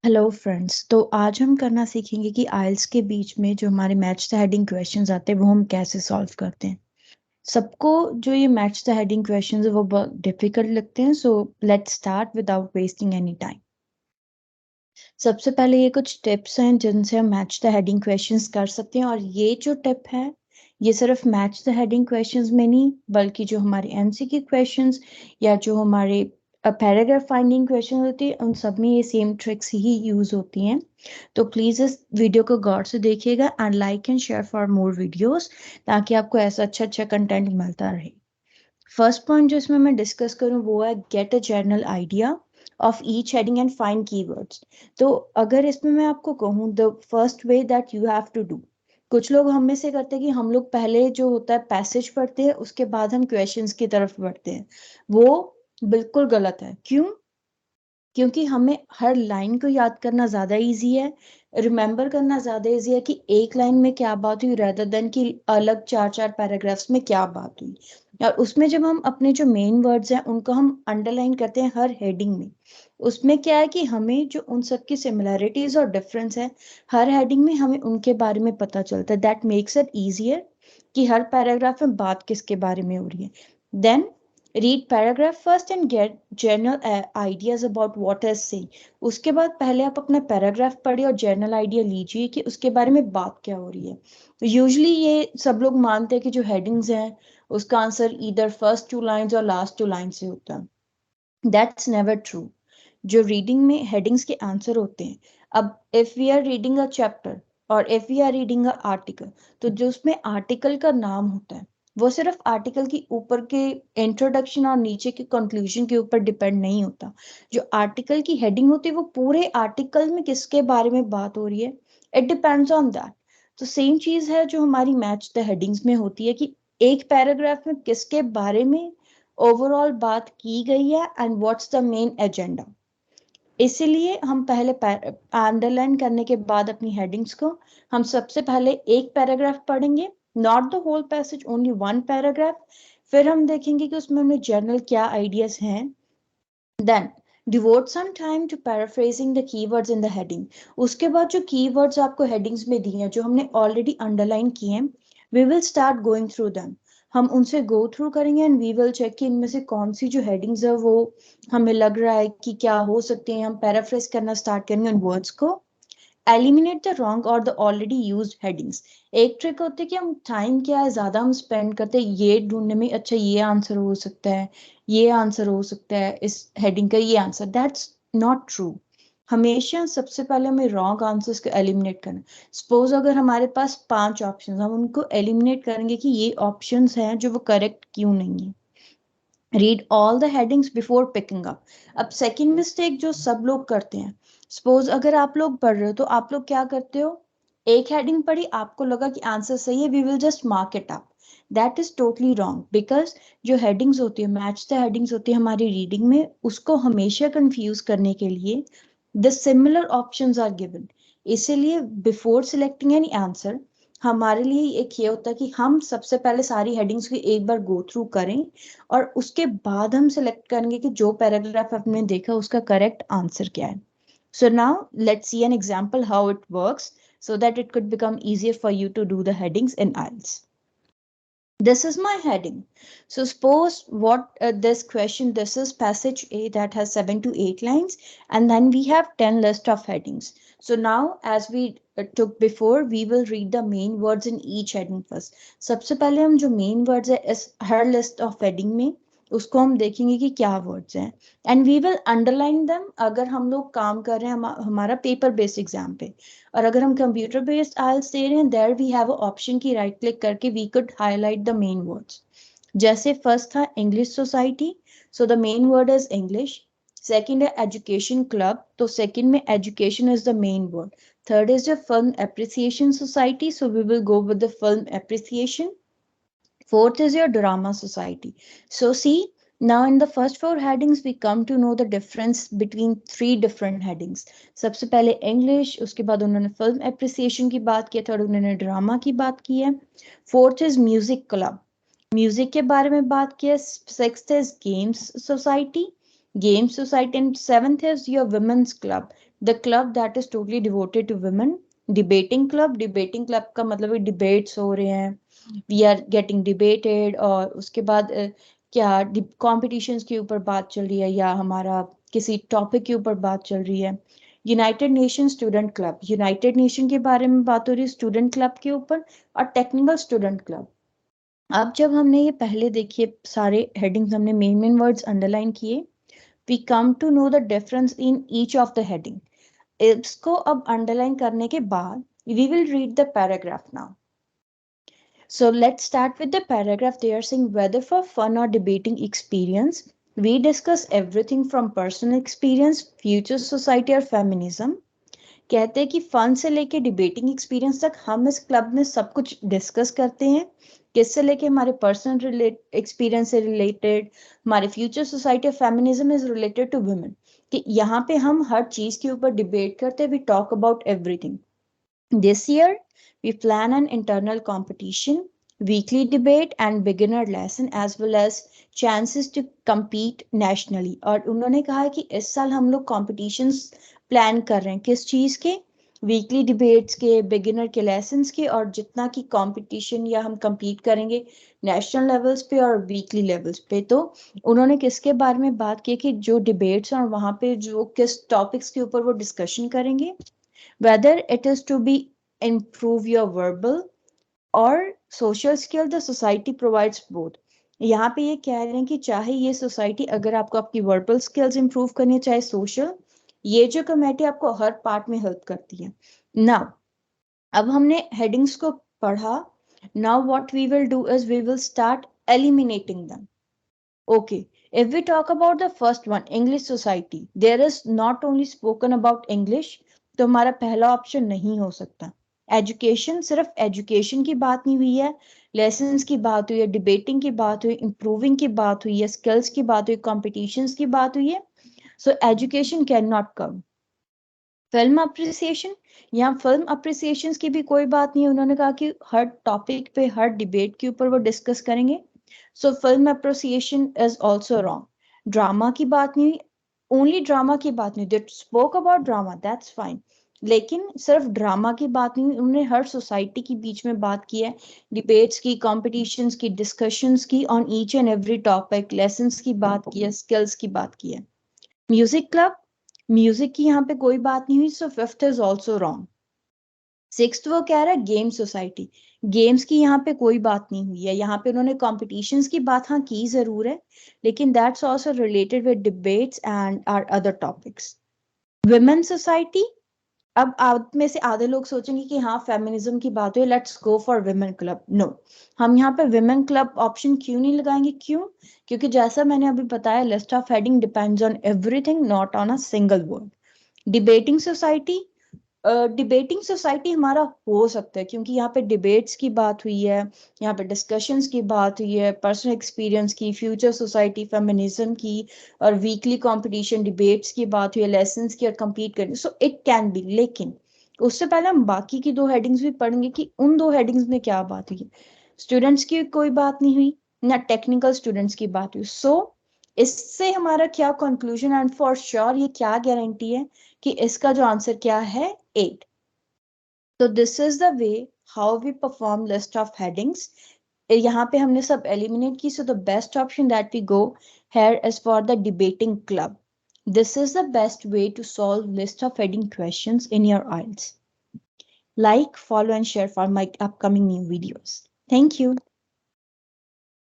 Hello friends. तो आज हम करना सीखेंगे कि आइल्स के बीच में जो हमारे मैच द हेडिंग क्वेश्चंस आते हैं वो हम कैसे सॉल्व करते हैं। सबको जो ये मैच द हेडिंग क्वेश्चंस है वो बहुत डिफिकल्ट लगते हैं, so let's start without wasting any time. सबसे पहले ये कुछ टिप्स हैं जिनसे हम मैच द हेडिंग क्वेश्चंस कर सकते हैं, और ये जो टिप है ये सिर्फ मैच द हेडिंग क्वेश्चंस में नहीं बल्कि जो हमारे एमसीक्यू क्वेश्चंस या जो हमारे पैराग्राफ फाइंडिंग क्वेश्चन होती है उन सब में ये सेम ट्रिक्स ही यूज होती हैं। तो प्लीज इस वीडियो को गौर से देखिएगा and like and share for more videos, ताकि आपको ऐसा अच्छा अच्छा कंटेंट मिलता रहे। फर्स्ट पॉइंट जो इसमें मैं डिस्कस करूं वो है get a general idea of each heading and find keywords. तो अगर इसमें मैं आपको कहूँ the first way that you have to do, कुछ लोग हम में से करते हैं कि हम लोग पहले जो होता है पैसेज पढ़ते हैं उसके बाद हम क्वेश्चंस की तरफ बढ़ते हैं। वो बिल्कुल गलत है। क्यों? क्योंकि हमें हर लाइन को याद करना ज्यादा इजी है, रिमेम्बर करना ज्यादा इजी है कि एक लाइन में क्या बात हुई रेदर देन कि अलग चार चार पैराग्राफ्स में क्या बात हुई। और उसमें जब हम अपने जो मेन वर्ड्स हैं उनको हम अंडरलाइन करते हैं हर हेडिंग में, उसमें क्या है कि हमें जो उन सब की सिमिलैरिटीज और डिफरेंस है हर हेडिंग में हमें उनके बारे में पता चलता है। दैट मेक्स इट इजियर कि हर पैराग्राफ में बात किसके बारे में हो रही है। Then read paragraph first and get general ideas about what is saying. उसके बाद पहले आप अपना पैराग्राफ पढ़िए और जनरल आइडिया लीजिए कि उसके बारे में बात क्या हो रही है। यूजुअली ये सब लोग मानते हैं कि जो हेडिंग्स हैं उसका आंसर इधर फर्स्ट टू लाइंस और लास्ट टू लाइन से होता है। That's never true. जो रीडिंग में हेडिंग्स के आंसर होते हैं, अब if we are reading a chapter और if we are reading a article, तो जो उसमें आर्टिकल का नाम होता है वो सिर्फ आर्टिकल के ऊपर के इंट्रोडक्शन और नीचे के कंक्लूजन के ऊपर डिपेंड नहीं होता। जो आर्टिकल की हेडिंग होती है वो पूरे आर्टिकल में किसके बारे में बात हो रही है, इट डिपेंड्स ऑन दैट। तो सेम चीज है जो हमारी मैच द हेडिंग्स में होती है कि एक पैराग्राफ में किसके बारे में ओवरऑल बात की गई है and what's the main agenda. इसीलिए हम पहले अंडरलाइन करने के बाद अपनी हेडिंग्स को हम सबसे पहले एक पैराग्राफ पढ़ेंगे, not the whole passage, only one paragraph. फिर हम देखेंगे कि उसमें हमें जनरल क्या आइडियाज हैं। Then devote some time to paraphrasing the keywords in the heading. उसके बाद जो कीवर्ड्स आपको हेडिंग्स में दिए हैं जो हमने ऑलरेडी अंडरलाइन किए हैं, we will start going through them. हम उनसे गो थ्रू करेंगे एंड वी विल चेक कि इनमें से कौन सी जो हेडिंग्स है वो हमें लग रहा है कि क्या हो सकते हैं। हम पैराफ्रेज करना स्टार्ट करेंगे उन वर्ड्स को। एलिमिनेट द रॉन्ग और द ऑलरेडी यूज्ड हेडिंग्स। एक ट्रिक होती है कि हम टाइम क्या है ज्यादा हम स्पेंड करते हैं ये ढूंढने में, अच्छा ये आंसर हो सकता है, ये आंसर हो सकता है, इस हेडिंग का ये आंसर। That's not true. हमेशा सबसे पहले हमें रॉन्ग आंसर्स को एलिमिनेट करना। सपोज अगर हमारे पास 5 ऑप्शन, हम उनको एलिमिनेट करेंगे कि ये ऑप्शंस हैं जो वो करेक्ट क्यों नहीं है। Read all the headings before picking up. अब सेकंड मिस्टेक जो सब लोग करते हैं, सपोज अगर आप लोग पढ़ रहे हो तो आप लोग क्या करते हो, एक हेडिंग पढ़ी आपको लगा कि आंसर सही है, we will just mark it up. That is totally wrong, because जो हेडिंग्स होती है मैच द हेडिंग्स होती है हमारी रीडिंग में, उसको हमेशा कंफ्यूज करने के लिए the similar options are given. इसीलिए बिफोर सिलेक्टिंग एनी आंसर हमारे लिए एक ये होता है कि हम सबसे पहले सारी हेडिंग्स को एक बार गो थ्रू करें और उसके बाद हम सिलेक्ट करेंगे कि जो पैराग्राफ आपने देखा उसका करेक्ट आंसर क्या है। So now let's see an example how it works so that it could become easier for you to do the headings in IELTS. This is my heading. So suppose what this question, this is passage A that has 7 to 8 lines, and then we have 10 list of headings. So now as we took before, we will read the main words in each heading first. सबसे पहले हम जो main words है इस हर list of heading में उसको हम देखेंगे कि क्या वर्ड्स हैं and we will underline them. अगर हम लोग काम कर रहे हैं हमारा पेपर बेस्ड एग्जाम पे, और अगर हम कंप्यूटर बेस्ड आइल्स दे रहे हैं there we have a option की राइट क्लिक करके we could highlight the main words. जैसे फर्स्ट था English society, so the main word is English. Second है एजुकेशन क्लब, तो सेकंड में education is the main word. Third is the film appreciation society, so we will go with the film appreciation. Fourth is your drama society. So see, now in the first 4 headings we come to know the difference between 3 different headings. सबसे पहले English, उसके बाद उन्होंने film appreciation की बात की, third उन्होंने drama की बात की है। Fourth is music club, music के बारे में बात की है। Sixth is games society, game society, and seventh is your women's club, the club that is totally devoted to women. Debating club का मतलब डिबेट्स हो रहे हैं, वी आर गेटिंग डिबेटेड. और उसके बाद क्या कॉम्पिटिशन्स के ऊपर बात चल रही है या हमारा किसी टॉपिक के ऊपर बात चल रही है. United nation student club, United nation के बारे में बात हो रही है स्टूडेंट क्लब के ऊपर. और टेक्निकल स्टूडेंट क्लब. अब जब हमने ये पहले देखिए सारे हेडिंग्स हमने मेन वर्ड्स अंडरलाइन किए, we come to know the difference in each of the heading. इसको अब अंडरलाइन करने के बाद we will read the paragraph now. So let's start with the paragraph. They are saying whether for fun or debating experience, we discuss everything from personal experience, future society और feminism. कहते हैं कि fun से लेके debating experience तक हम इस club में सब कुछ डिस्कस करते हैं. किससे लेके हमारे पर्सनल एक्सपीरियंस से रिलेटेड, हमारे future society of feminism is related to women. कि यहाँ पे हम हर चीज के ऊपर डिबेट करते हैं. We talk about everything. This year, we plan an internal competition, weekly debate and beginner lesson as well as chances to compete nationally. और उन्होंने कहा है कि इस साल हम लोग competitions plan कर रहे हैं. किस चीज़ के? वीकली डिबेट्स के, बिगिनर के लेसन्स के, और जितना की कंपटीशन या हम compete करेंगे नेशनल लेवल्स पे और वीकली लेवल्स पे. तो उन्होंने किसके बारे में बात की कि जो डिबेट्स और वहाँ पे जो किस टॉपिक्स के ऊपर वो डिस्कशन करेंगे. Whether it is to be improve your verbal or social skill, the society provides both. यहाँ पे ये कह रहे हैं कि चाहे ये सोसाइटी अगर आपको आपकी वर्बल स्किल्स इंप्रूव करनी है, चाहे सोशल, ये जो कमेटी आपको हर पार्ट में हेल्प करती है. नाउ अब हमने हेडिंग्स को पढ़ा. Now what we will do is we will start eliminating them. Okay, if we talk about the first one, English society, there is not only spoken about English, तो हमारा पहला option नहीं हो सकता. एजुकेशन, सिर्फ education की बात नहीं हुई है, लेसन्स की बात हुई है, डिबेटिंग की बात हुई, इंप्रूविंग की बात हुई है, स्किल्स की बात हुई, कॉम्पिटिशन्स की बात हुई है. So education can not come. Film appreciation, यहाँ फिल्म अप्रिसिएशन की भी कोई बात नहीं है. उन्होंने कहा कि हर टॉपिक पे हर डिबेट के ऊपर वो डिस्कस करेंगे. So film appreciation is also wrong. Drama की बात नहीं, ओनली ड्रामा की बात नहीं. They spoke about drama, that's fine, लेकिन सिर्फ ड्रामा की बात नहीं. उन्होंने हर सोसाइटी के बीच में बात की है, डिबेट्स की, कॉम्पिटिशन्स की, डिस्कशंस की on each and every topic, lessons की बात की है, स्किल्स की बात की है. म्यूजिक क्लब, म्यूजिक की यहाँ पे कोई बात नहीं हुई. So fifth is also wrong. Sixth वो कह रहा है गेम सोसाइटी, गेम्स की यहाँ पे कोई बात नहीं हुई है. यहाँ पे उन्होंने कॉम्पिटिशन्स की बात हाँ की जरूर है, लेकिन that's also related with debates and are other topics. Women society, अब आप में से आधे लोग सोचेंगे कि हाँ फेमिनिज्म की बात हुई, let's go for women club. No, हम यहाँ पे विमेन क्लब ऑप्शन क्यों नहीं लगाएंगे? क्यों? क्योंकि जैसा मैंने अभी बताया, list of heading depends on everything, not on a single word. Debating society, debating society हमारा हो सकता है क्योंकि यहाँ पे डिबेट्स की बात हुई है, यहाँ पे डिस्कशंस की बात हुई है, पर्सनल एक्सपीरियंस की, फ्यूचर सोसाइटी, फेमिनिज्म की, और वीकली कंपटीशन डिबेट्स की बात हुई है, लेसन्स की और कंप्लीट करनी. So it can be. लेकिन उससे पहले हम बाकी की दो हेडिंग्स भी पढ़ेंगे कि उन दो हेडिंग्स में क्या बात हुई. स्टूडेंट्स की कोई बात नहीं हुई, ना टेक्निकल स्टूडेंट्स की बात हुई. सो इससे हमारा क्या कंक्लूजन एंड फॉर श्योर ये क्या गारंटी है कि इसका जो आंसर क्या है? 8. तो this is the way how we perform list of headings. यहाँ पे हमने सब एलिमिनेट की. So the best option that we go here is for the debating club. This is the best way to solve list of heading questions in your IELTS. Like, follow and share for my upcoming new videos. Thank you.